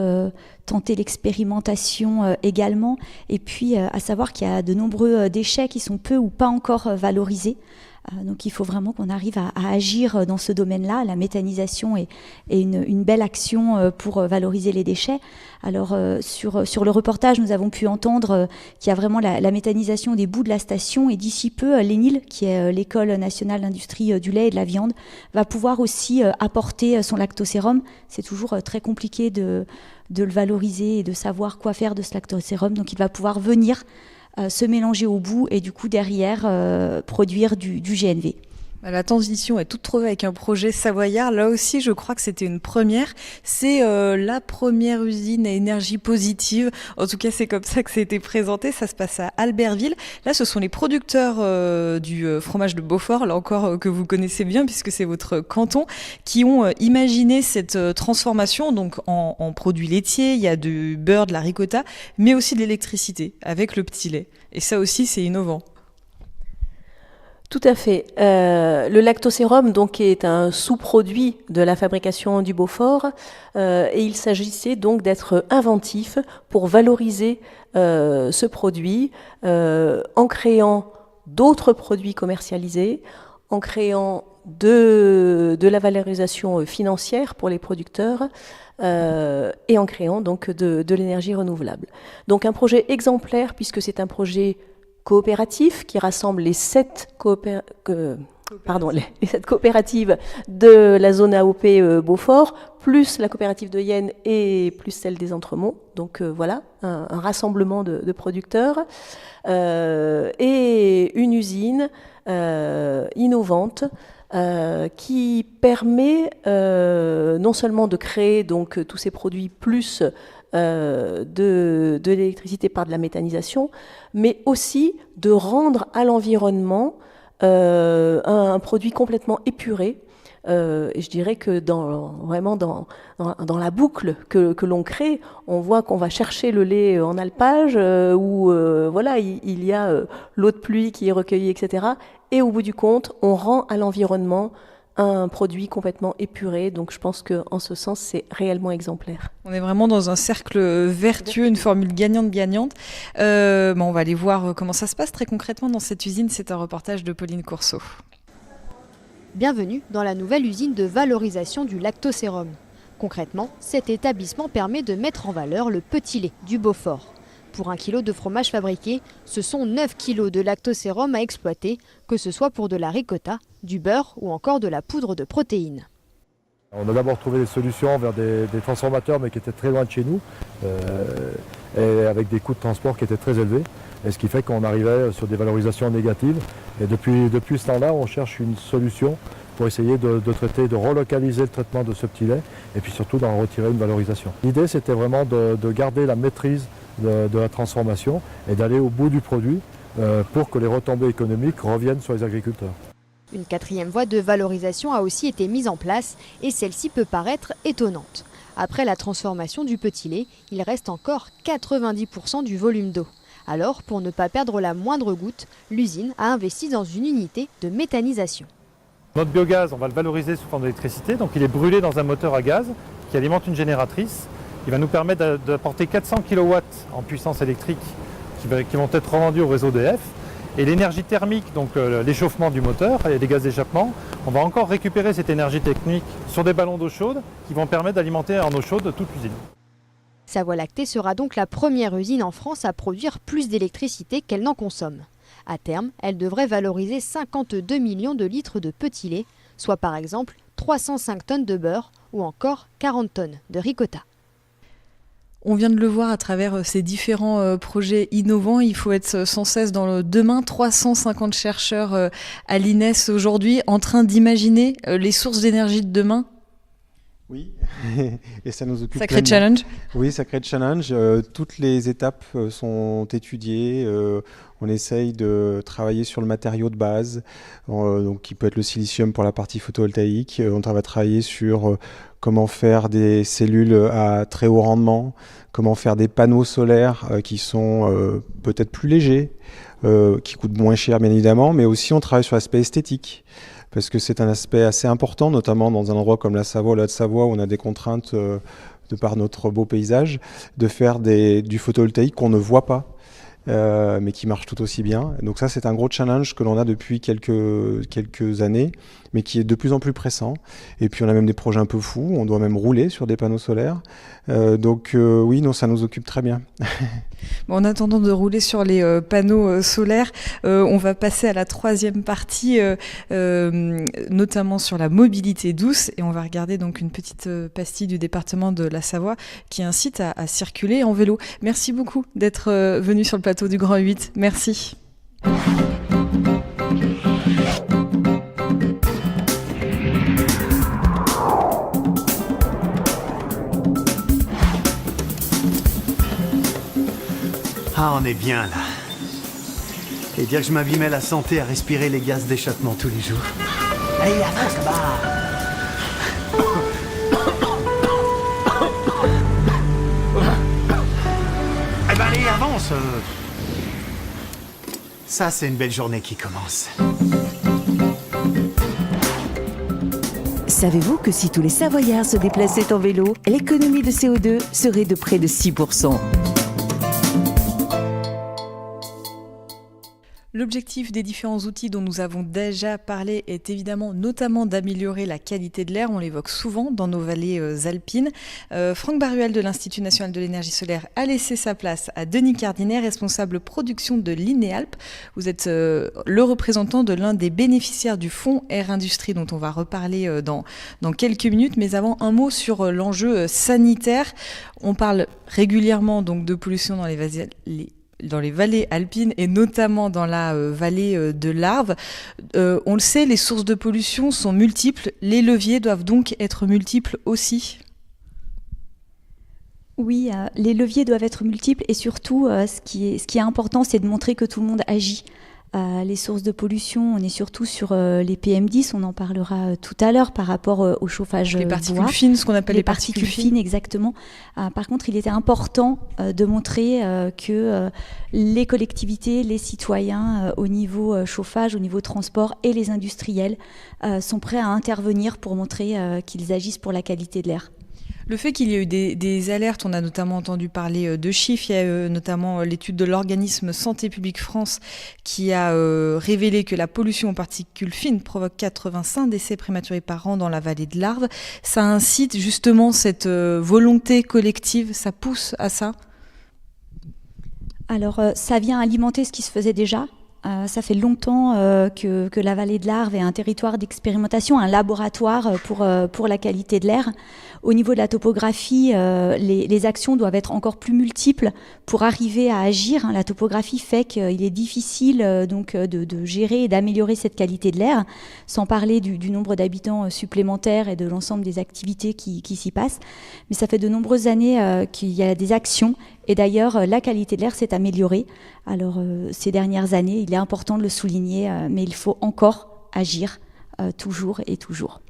tenter l'expérimentation également, et puis à savoir qu'il y a de nombreux déchets qui sont peu ou pas encore valorisés. Donc il faut vraiment qu'on arrive à agir dans ce domaine-là. La méthanisation est une belle action pour valoriser les déchets. Alors sur le reportage, nous avons pu entendre qu'il y a vraiment la méthanisation des bouts de la station, et d'ici peu, l'ENIL, qui est l'École nationale d'industrie du lait et de la viande, va pouvoir aussi apporter son lactosérum. C'est toujours très compliqué de le valoriser et de savoir quoi faire de ce lactosérum. Donc il va pouvoir venir se mélanger au bout et du coup derrière produire du GNV. La transition est toute trouvée avec un projet savoyard. Là aussi, je crois que c'était une première. C'est la première usine à énergie positive. En tout cas, c'est comme ça que c'était présenté. Ça se passe à Albertville. Là, ce sont les producteurs du fromage de Beaufort, là encore que vous connaissez bien puisque c'est votre canton, qui ont imaginé cette transformation donc en produits laitiers. Il y a du beurre, de la ricotta, mais aussi de l'électricité avec le petit lait. Et ça aussi, c'est innovant. Tout à fait. Le lactosérum donc est un sous-produit de la fabrication du Beaufort et il s'agissait donc d'être inventif pour valoriser ce produit en créant d'autres produits commercialisés, en créant de la valorisation financière pour les producteurs et en créant donc de l'énergie renouvelable. Donc un projet exemplaire puisque c'est un projet coopératif qui rassemble les 7 coopératives de la zone AOP Beaufort, plus la coopérative de Yenne et plus celle des Entremonts. Donc voilà, un rassemblement de producteurs et une usine innovante qui permet non seulement de créer donc tous ces produits plus de l'électricité par de la méthanisation, mais aussi de rendre à l'environnement un produit complètement épuré. Et je dirais que vraiment dans la boucle que l'on crée, on voit qu'on va chercher le lait en alpage, où voilà, il y a l'eau de pluie qui est recueillie, etc. Et au bout du compte, on rend à l'environnement un produit complètement épuré. Donc je pense qu'en ce sens, c'est réellement exemplaire. On est vraiment dans un cercle vertueux, une formule gagnante-gagnante. On va aller voir comment ça se passe très concrètement dans cette usine. C'est un reportage de Pauline Courceau. Bienvenue dans la nouvelle usine de valorisation du lactosérum. Concrètement, cet établissement permet de mettre en valeur le petit lait du Beaufort. Pour 1 kilo de fromage fabriqué, ce sont 9 kilos de lactosérum à exploiter, que ce soit pour de la ricotta, du beurre ou encore de la poudre de protéines. On a d'abord trouvé des solutions vers des transformateurs mais qui étaient très loin de chez nous et avec des coûts de transport qui étaient très élevés. Et ce qui fait qu'on arrivait sur des valorisations négatives. Et depuis ce temps-là, on cherche une solution pour essayer de traiter, de relocaliser le traitement de ce petit lait et puis surtout d'en retirer une valorisation. L'idée, c'était vraiment de garder la maîtrise de la transformation et d'aller au bout du produit pour que les retombées économiques reviennent sur les agriculteurs. Une 4e voie de valorisation a aussi été mise en place et celle-ci peut paraître étonnante. Après la transformation du petit lait, il reste encore 90% du volume d'eau. Alors, pour ne pas perdre la moindre goutte, l'usine a investi dans une unité de méthanisation. Notre biogaz, on va le valoriser sous forme d'électricité, donc il est brûlé dans un moteur à gaz qui alimente une génératrice. Il va nous permettre d'apporter 400 kW en puissance électrique qui vont être revendus au réseau EDF. Et l'énergie thermique, donc l'échauffement du moteur et les gaz d'échappement, on va encore récupérer cette énergie technique sur des ballons d'eau chaude qui vont permettre d'alimenter en eau chaude toute l'usine. Savoie Lactée sera donc la première usine en France à produire plus d'électricité qu'elle n'en consomme. À terme, elle devrait valoriser 52 millions de litres de petit lait, soit par exemple 305 tonnes de beurre ou encore 40 tonnes de ricotta. On vient de le voir à travers ces différents projets innovants. Il faut être sans cesse dans le demain. 350 chercheurs à l'INES aujourd'hui en train d'imaginer les sources d'énergie de demain. Oui, et ça nous occupe. Sacré challenge. Oui, sacré challenge. Toutes les étapes sont étudiées. On essaye de travailler sur le matériau de base, donc qui peut être le silicium pour la partie photovoltaïque. On va travailler sur comment faire des cellules à très haut rendement, comment faire des panneaux solaires qui sont peut-être plus légers, qui coûtent moins cher bien évidemment, mais aussi on travaille sur l'aspect esthétique. Parce que c'est un aspect assez important, notamment dans un endroit comme la Savoie, la Haute-Savoie, où on a des contraintes de par notre beau paysage, de faire du photovoltaïque qu'on ne voit pas, mais qui marche tout aussi bien. Donc ça, c'est un gros challenge que l'on a depuis quelques années, mais qui est de plus en plus pressant. Et puis on a même des projets un peu fous, on doit même rouler sur des panneaux solaires. Oui, non, ça nous occupe très bien. Bon, en attendant de rouler sur les panneaux solaires, on va passer à la troisième partie, notamment sur la mobilité douce. Et on va regarder donc une petite pastille du département de la Savoie qui incite à circuler en vélo. Merci beaucoup d'être venu sur le plateau du Grand 8. Merci. Ah, on est bien là. Et dire que je m'abîmais la santé à respirer les gaz d'échappement tous les jours. Allez, avance là-bas. Eh ben allez, avance. Ça, c'est une belle journée qui commence. Savez-vous que si tous les Savoyards se déplaçaient en vélo, l'économie de CO2 serait de près de 6%. L'objectif des différents outils dont nous avons déjà parlé est évidemment notamment d'améliorer la qualité de l'air. On l'évoque souvent dans nos vallées alpines. Franck Baruel de l'Institut national de l'énergie solaire a laissé sa place à Denis Cardinet, responsable production de l'INEALP. Vous êtes le représentant de l'un des bénéficiaires du fonds Air Industrie dont on va reparler dans quelques minutes. Mais avant, un mot sur l'enjeu sanitaire. On parle régulièrement donc de pollution dans les vallées alpines et notamment dans la vallée de l'Arve. On le sait, les sources de pollution sont multiples. Les leviers doivent donc être multiples aussi. Oui, les leviers doivent être multiples et surtout, ce qui est important, c'est de montrer que tout le monde agit. Les sources de pollution, on est surtout sur les PM10, on en parlera tout à l'heure par rapport au chauffage les particules bois. Fines, ce qu'on appelle les particules fines. Exactement. Par contre, il était important de montrer que les collectivités, les citoyens au niveau chauffage, au niveau transport et les industriels sont prêts à intervenir pour montrer qu'ils agissent pour la qualité de l'air. Le fait qu'il y ait eu des alertes, on a notamment entendu parler de chiffres, il y a notamment l'étude de l'organisme Santé publique France qui a révélé que la pollution aux particules fines provoque 85 décès prématurés par an dans la vallée de l'Arve. Ça incite justement cette volonté collective, ça pousse à ça? Alors ça vient alimenter ce qui se faisait déjà. Ça fait longtemps que la vallée de l'Arve est un territoire d'expérimentation, un laboratoire pour la qualité de l'air. Au niveau de la topographie, les actions doivent être encore plus multiples pour arriver à agir. La topographie fait qu'il est difficile donc de gérer et d'améliorer cette qualité de l'air, sans parler du nombre d'habitants supplémentaires et de l'ensemble des activités qui s'y passent. Mais ça fait de nombreuses années qu'il y a des actions. Et d'ailleurs, la qualité de l'air s'est améliorée. Alors, ces dernières années, il est important de le souligner, mais il faut encore agir toujours et toujours.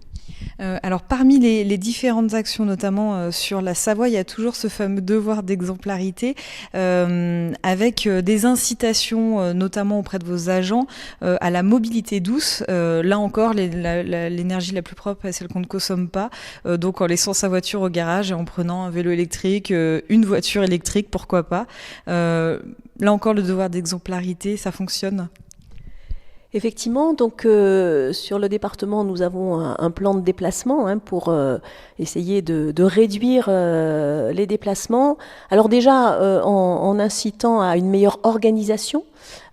Alors, parmi les différentes actions, notamment sur la Savoie, il y a toujours ce fameux devoir d'exemplarité avec des incitations, notamment auprès de vos agents, à la mobilité douce. Là encore, l'énergie la plus propre est celle qu'on ne consomme pas. Donc, en laissant sa voiture au garage et en prenant un vélo électrique, une voiture électrique, pourquoi pas. Là encore, le devoir d'exemplarité, ça fonctionne ? Effectivement, donc sur le département, nous avons un plan de déplacement pour essayer de réduire les déplacements. Alors déjà, en incitant à une meilleure organisation,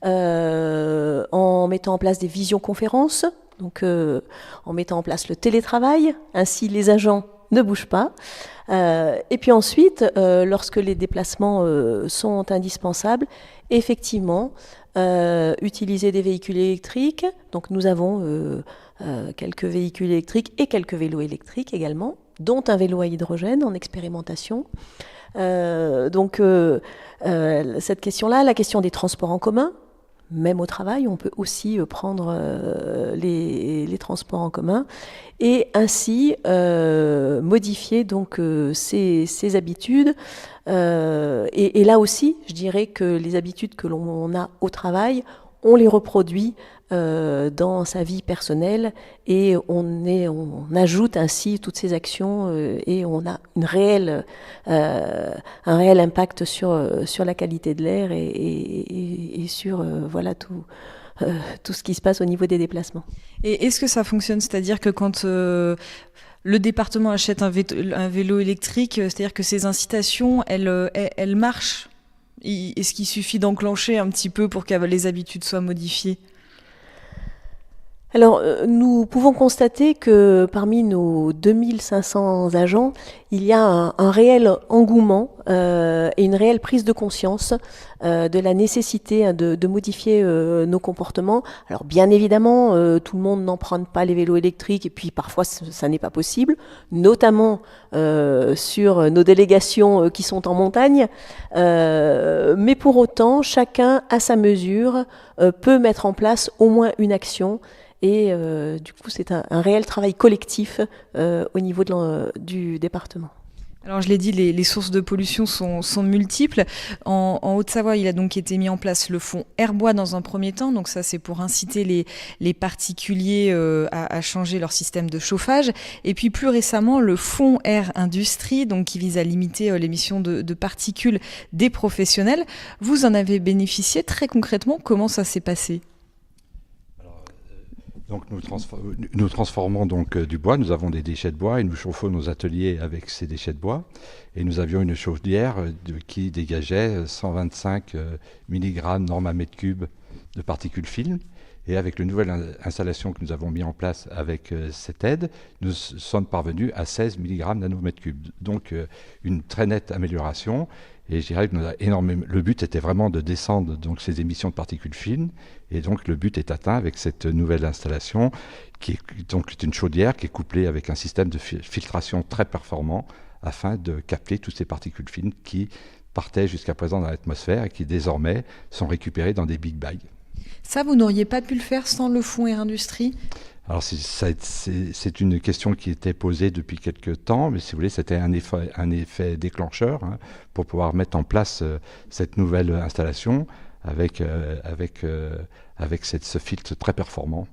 en mettant en place des visioconférences, donc en mettant en place le télétravail. Ainsi, les agents ne bouge pas. Et puis ensuite, lorsque les déplacements sont indispensables, effectivement, utiliser des véhicules électriques. Donc nous avons quelques véhicules électriques et quelques vélos électriques également, dont un vélo à hydrogène en expérimentation. Cette question-là, la question des transports en commun, même au travail, on peut aussi prendre les transports en commun et ainsi modifier donc ces habitudes. Et là aussi, je dirais que les habitudes que l'on a au travail, on les reproduit dans sa vie personnelle et on ajoute ainsi toutes ces actions et on a un réel impact sur la qualité de l'air et sur voilà tout ce qui se passe au niveau des déplacements. Et est-ce que ça fonctionne? C'est-à-dire que quand le département achète un vélo électrique, c'est-à-dire que ces incitations, elles marchent? Est-ce qu'il suffit d'enclencher un petit peu pour que les habitudes soient modifiées? Alors, nous pouvons constater que parmi nos 2500 agents, il y a un réel engouement et une réelle prise de conscience de la nécessité de modifier nos comportements. Alors, bien évidemment, tout le monde n'emprunte pas les vélos électriques et puis parfois ça n'est pas possible, notamment sur nos délégations qui sont en montagne. Mais pour autant, chacun à sa mesure peut mettre en place au moins une action. Et du coup, c'est un réel travail collectif au niveau du département. Alors je l'ai dit, les sources de pollution sont multiples. En Haute-Savoie, il a donc été mis en place le fonds Airbois dans un premier temps. Donc ça, c'est pour inciter les particuliers à changer leur système de chauffage. Et puis plus récemment, le fonds Air Industrie, donc qui vise à limiter l'émission de particules des professionnels. Vous en avez bénéficié très concrètement. Comment ça s'est passé ? Donc nous transformons donc du bois, nous avons des déchets de bois et nous chauffons nos ateliers avec ces déchets de bois. Et nous avions une chaudière qui dégageait 125 mg norme à mètre cube de particules fines. Et avec la nouvelle installation que nous avons mis en place avec cette aide, nous sommes parvenus à 16 mg nanomètre cube. Donc une très nette amélioration. Et je dirais que le but était vraiment de descendre donc, ces émissions de particules fines. Et donc le but est atteint avec cette nouvelle installation qui est donc une chaudière qui est couplée avec un système de filtration très performant afin de capter toutes ces particules fines qui partaient jusqu'à présent dans l'atmosphère et qui désormais sont récupérées dans des big bags. Ça, vous n'auriez pas pu le faire sans le fonds Air Industrie ? Alors c'est une question qui était posée depuis quelques temps, mais si vous voulez, c'était un effet déclencheur pour pouvoir mettre en place cette nouvelle installation avec ce filtre très performant.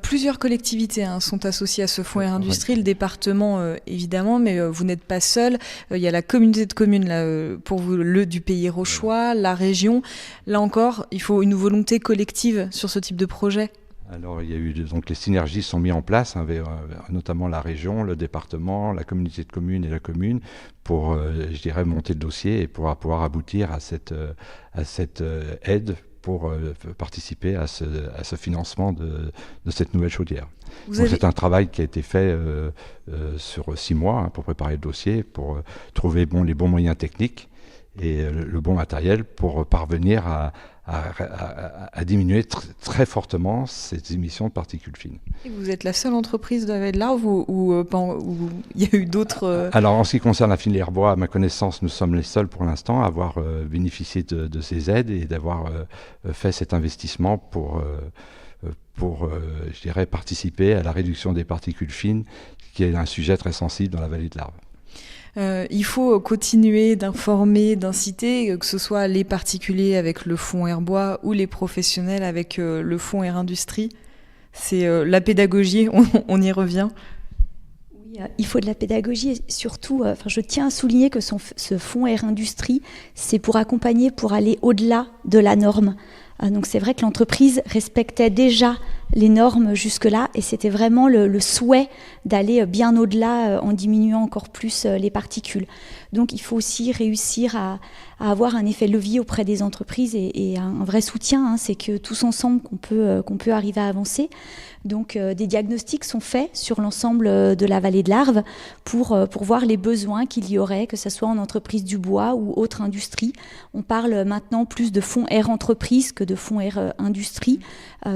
Plusieurs collectivités sont associées à ce fonds Air Industrie, le département évidemment, mais vous n'êtes pas seul. Il y a la communauté de communes là, pour vous, du Pays Rochois, la région. Là encore, il faut une volonté collective sur ce type de projet. Alors il y a eu donc les synergies sont mises en place, avec, notamment la région, le département, la communauté de communes et la commune pour, je dirais, monter le dossier et pouvoir aboutir à cette aide pour participer à ce financement de cette nouvelle chaudière. C'est un travail qui a été fait sur 6 mois pour préparer le dossier, pour trouver les bons moyens techniques et le bon matériel pour parvenir à diminuer très fortement ces émissions de particules fines. Et vous êtes la seule entreprise de l'Arve ou il y a eu d'autres... Alors en ce qui concerne la filière bois, à ma connaissance, nous sommes les seuls pour l'instant à avoir bénéficié de ces aides et d'avoir fait cet investissement pour je dirais, participer à la réduction des particules fines, qui est un sujet très sensible dans la vallée de l'Arve. Il faut continuer d'informer, d'inciter, que ce soit les particuliers avec le fonds Airbois ou les professionnels avec le fonds Air Industrie. C'est la pédagogie, on y revient. Oui, il faut de la pédagogie et surtout, je tiens à souligner que ce fonds Air Industrie, c'est pour accompagner, pour aller au-delà de la norme. Donc c'est vrai que l'entreprise respectait déjà les normes jusque-là et c'était vraiment le souhait d'aller bien au-delà en diminuant encore plus les particules. Donc il faut aussi réussir à avoir un effet levier auprès des entreprises et un vrai soutien, c'est que tous ensemble qu'on peut arriver à avancer. Donc des diagnostics sont faits sur l'ensemble de la vallée de l'Arve pour voir les besoins qu'il y aurait, que ce soit en entreprise du bois ou autre industrie. On parle maintenant plus de fonds air entreprise que de fonds air industrie,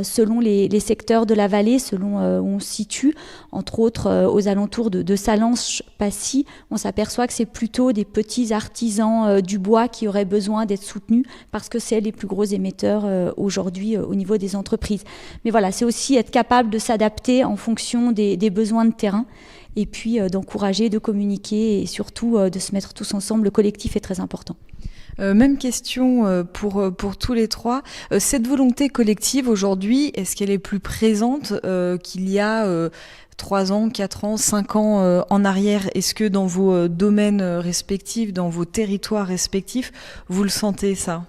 selon les secteurs de la vallée, selon où on se situe. Entre autres, aux alentours de Salanches-Passy, on s'aperçoit que c'est plutôt des petits artisans du bois qui auraient besoin d'être soutenus parce que c'est les plus gros émetteurs aujourd'hui au niveau des entreprises. Mais voilà, c'est aussi être capable de s'adapter en fonction des besoins de terrain et puis d'encourager, de communiquer et surtout de se mettre tous ensemble. Le collectif est très important. Même question pour tous les trois. Cette volonté collective aujourd'hui, est-ce qu'elle est plus présente qu'il y a 3 ans, 4 ans, 5 ans en arrière? Est-ce que dans vos domaines respectifs, dans vos territoires respectifs, vous le sentez ça?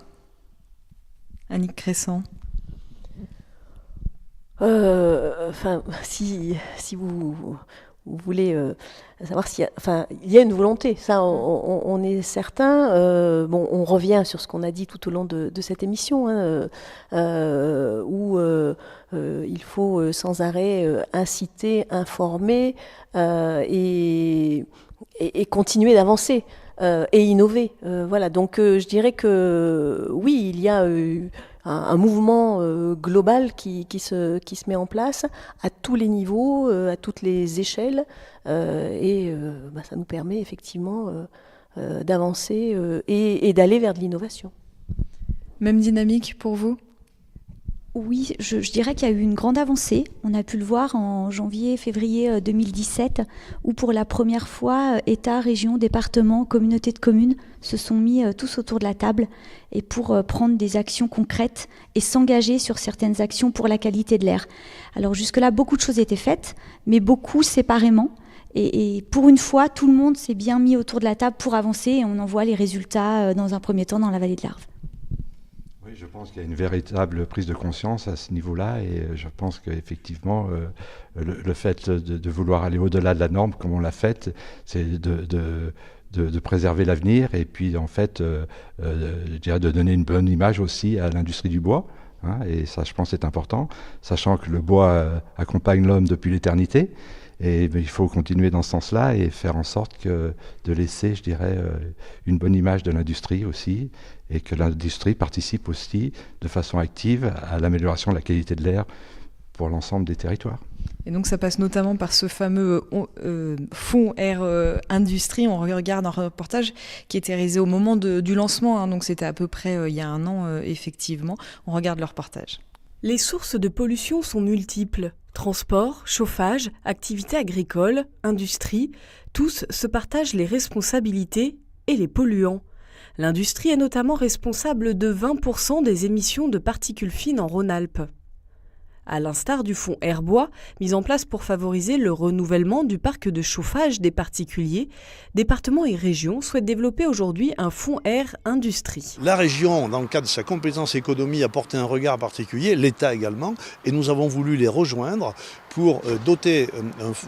Annick Cressan. Si vous voulez savoir s'il y a une volonté, ça on est certain. On revient sur ce qu'on a dit tout au long de cette émission, où il faut sans arrêt inciter, informer et continuer d'avancer. Et innover. Voilà. Donc je dirais que oui, il y a un mouvement global qui se met en place à tous les niveaux, à toutes les échelles, et ça nous permet effectivement d'avancer et d'aller vers de l'innovation. Même dynamique pour vous ? Oui, je dirais qu'il y a eu une grande avancée. On a pu le voir en janvier-février 2017, où pour la première fois, État, région, département, communauté de communes se sont mis tous autour de la table et pour prendre des actions concrètes et s'engager sur certaines actions pour la qualité de l'air. Alors jusque-là, beaucoup de choses étaient faites, mais beaucoup séparément. Et pour une fois, tout le monde s'est bien mis autour de la table pour avancer et on en voit les résultats dans un premier temps dans la vallée de l'Arve. Oui, je pense qu'il y a une véritable prise de conscience à ce niveau-là et je pense qu'effectivement, le fait de vouloir aller au-delà de la norme, comme on l'a fait, c'est de préserver l'avenir et puis en fait, je dirais de donner une bonne image aussi à l'industrie du bois. Et ça, je pense, c'est important, sachant que le bois accompagne l'homme depuis l'éternité. Et il faut continuer dans ce sens-là et faire en sorte de laisser, je dirais, une bonne image de l'industrie aussi, et que l'industrie participe aussi de façon active à l'amélioration de la qualité de l'air pour l'ensemble des territoires. Et donc ça passe notamment par ce fameux fonds air industrie. On regarde un reportage qui était réalisé au moment du lancement, donc c'était à peu près il y a 1 an effectivement. On regarde le reportage. Les sources de pollution sont multiples. Transport, chauffage, activités agricoles, industrie, tous se partagent les responsabilités et les polluants. L'industrie est notamment responsable de 20% des émissions de particules fines en Rhône-Alpes. À l'instar du fonds Air-Bois, mis en place pour favoriser le renouvellement du parc de chauffage des particuliers, départements et régions souhaitent développer aujourd'hui un fonds Air Industrie. La région, dans le cadre de sa compétence économie, a porté un regard particulier, l'État également, et nous avons voulu les rejoindre pour doter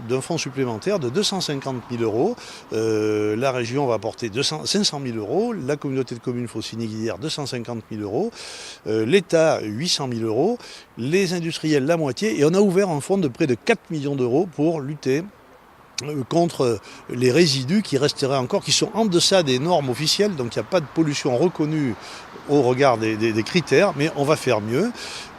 d'un fonds supplémentaire de 250 000 euros. La région va apporter 500 000 euros, la communauté de communes Faucigny-Guillière 250 000 euros, l'État 800 000 euros, les industriels la moitié, et on a ouvert un fonds de près de 4 millions d'euros pour lutter contre les résidus qui resteraient encore, qui sont en deçà des normes officielles, donc il n'y a pas de pollution reconnue au regard des critères, mais on va faire mieux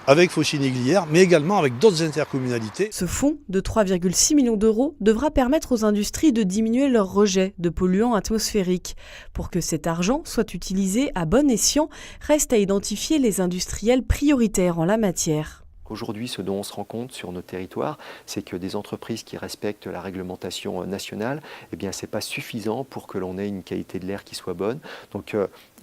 avec Faucigny-Guillière, mais également avec d'autres intercommunalités. Ce fonds de 3,6 millions d'euros devra permettre aux industries de diminuer leur rejet de polluants atmosphériques. Pour que cet argent soit utilisé à bon escient, reste à identifier les industriels prioritaires en la matière. Aujourd'hui, ce dont on se rend compte sur nos territoires, c'est que des entreprises qui respectent la réglementation nationale, ce n'est pas suffisant pour que l'on ait une qualité de l'air qui soit bonne. Donc,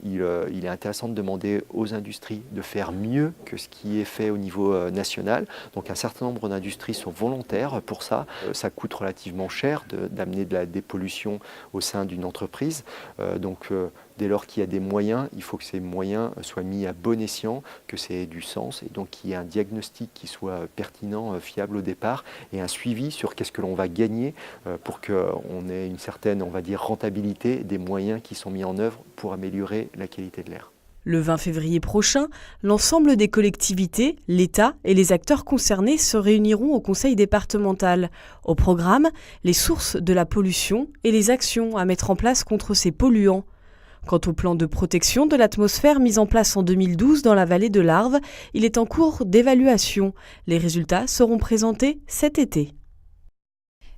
il est intéressant de demander aux industries de faire mieux que ce qui est fait au niveau national. Donc, un certain nombre d'industries sont volontaires pour ça. Ça coûte relativement cher d'amener des pollutions au sein d'une entreprise. Dès lors qu'il y a des moyens, il faut que ces moyens soient mis à bon escient, que ça ait du sens, et donc qu'il y ait un diagnostic qui soit pertinent, fiable au départ, et un suivi sur qu'est-ce que l'on va gagner pour qu'on ait une certaine, on va dire, rentabilité des moyens qui sont mis en œuvre pour améliorer la qualité de l'air. Le 20 février prochain, l'ensemble des collectivités, l'État et les acteurs concernés se réuniront au conseil départemental. Au programme, les sources de la pollution et les actions à mettre en place contre ces polluants. Quant au plan de protection de l'atmosphère mis en place en 2012 dans la vallée de l'Arve, il est en cours d'évaluation. Les résultats seront présentés cet été.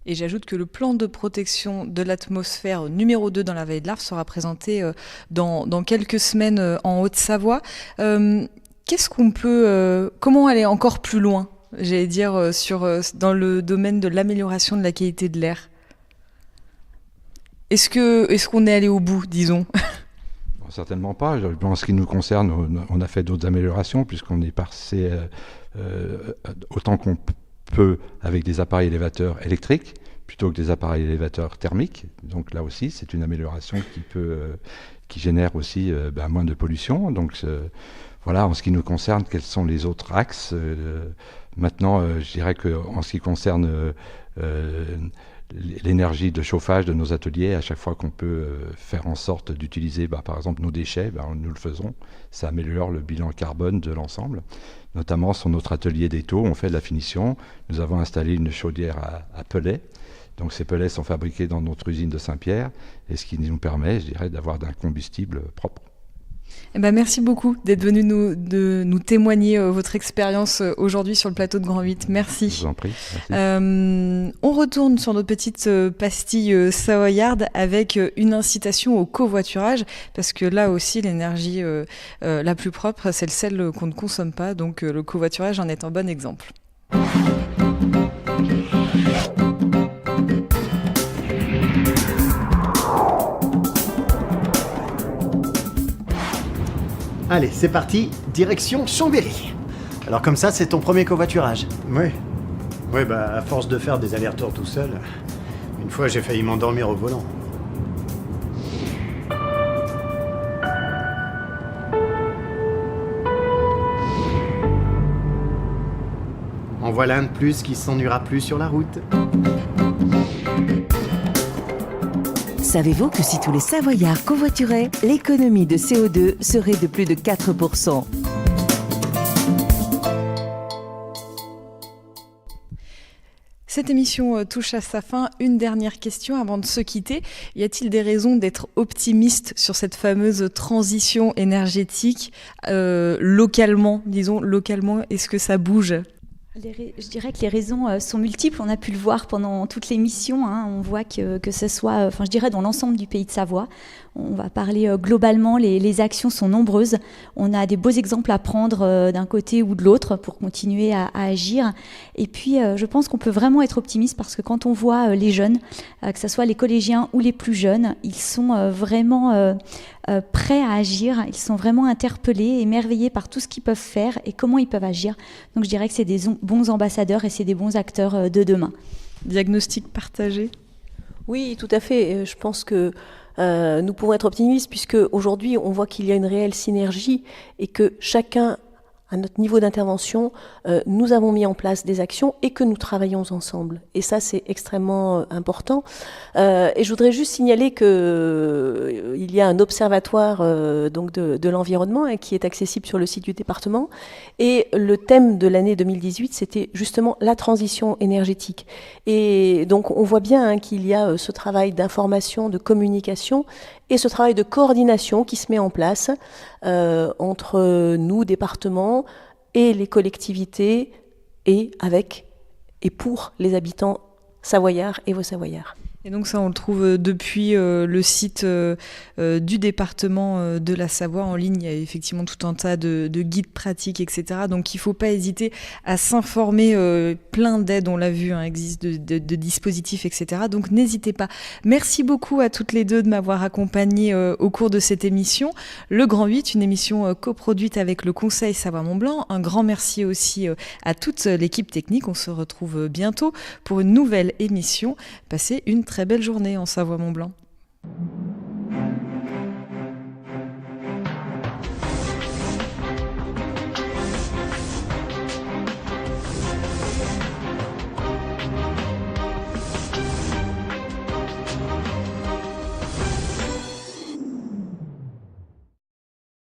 Et j'ajoute que le plan de protection de l'atmosphère numéro 2 dans la vallée de l'Arve sera présenté dans quelques semaines en Haute-Savoie. Qu'est-ce qu'on peut, comment aller encore plus loin, j'allais dire, dans le domaine de l'amélioration de la qualité de l'air ? Est-ce qu'on est allé au bout, disons ? Certainement pas. En ce qui nous concerne, on a fait d'autres améliorations puisqu'on est passé autant qu'on peut avec des appareils élévateurs électriques plutôt que des appareils élévateurs thermiques. Donc là aussi, c'est une amélioration qui génère aussi moins de pollution. Donc voilà, en ce qui nous concerne, quels sont les autres axes ? Maintenant, je dirais qu'en ce qui concerne l'énergie de chauffage de nos ateliers, à chaque fois qu'on peut faire en sorte d'utiliser par exemple nos déchets, nous le faisons. Ça améliore le bilan carbone de l'ensemble. Notamment sur notre atelier d'Étaux, on fait de la finition. Nous avons installé une chaudière à pellets. Donc ces pellets sont fabriqués dans notre usine de Saint-Pierre, et ce qui nous permet, je dirais, d'avoir un combustible propre. Merci beaucoup d'être venu nous témoigner votre expérience aujourd'hui sur le plateau de Grand 8. Merci. Je vous en prie. Merci. On retourne sur notre petite pastille savoyarde avec une incitation au covoiturage, parce que là aussi l'énergie la plus propre, c'est celle qu'on ne consomme pas, donc le covoiturage en est un bon exemple. Allez, c'est parti, direction Chambéry. Alors comme ça, c'est ton premier covoiturage. Oui, à force de faire des allers-retours tout seul, une fois j'ai failli m'endormir au volant. En voilà un de plus qui s'ennuiera plus sur la route. Savez-vous que si tous les Savoyards covoituraient, l'économie de CO2 serait de plus de 4%. Cette émission touche à sa fin. Une dernière question avant de se quitter. Y a-t-il des raisons d'être optimiste sur cette fameuse transition énergétique localement, est-ce que ça bouge ? Je dirais que les raisons sont multiples. On a pu le voir pendant toute l'émission. On voit que ce soit, je dirais, dans l'ensemble du pays de Savoie. On va parler globalement, les actions sont nombreuses. On a des beaux exemples à prendre d'un côté ou de l'autre pour continuer à agir. Et puis, je pense qu'on peut vraiment être optimiste parce que quand on voit les jeunes, que ce soit les collégiens ou les plus jeunes, ils sont vraiment prêts à agir. Ils sont vraiment interpellés, émerveillés par tout ce qu'ils peuvent faire et comment ils peuvent agir. Donc, je dirais que c'est des bons ambassadeurs et c'est des bons acteurs de demain. Diagnostic partagé ? Oui, tout à fait. Je pense que nous pouvons être optimistes puisque aujourd'hui on voit qu'il y a une réelle synergie et que chacun, à notre niveau d'intervention, nous avons mis en place des actions et que nous travaillons ensemble. Et ça, c'est extrêmement important. Et je voudrais juste signaler que il y a un observatoire donc de l'environnement qui est accessible sur le site du département. Et le thème de l'année 2018, c'était justement la transition énergétique. Et donc, on voit bien qu'il y a ce travail d'information, de communication et ce travail de coordination qui se met en place entre nous, départements, et les collectivités, et avec et pour les habitants savoyards et vos savoyards. Et donc ça, on le trouve depuis le site du département de la Savoie en ligne. Il y a effectivement tout un tas de guides pratiques, etc. Donc il ne faut pas hésiter à s'informer. Plein d'aides, on l'a vu, existe de dispositifs, etc. Donc n'hésitez pas. Merci beaucoup à toutes les deux de m'avoir accompagnée au cours de cette émission. Le Grand 8, une émission coproduite avec le Conseil Savoie-Mont-Blanc. Un grand merci aussi à toute l'équipe technique. On se retrouve bientôt pour une nouvelle émission. Passez une très belle journée en Savoie-Mont-Blanc.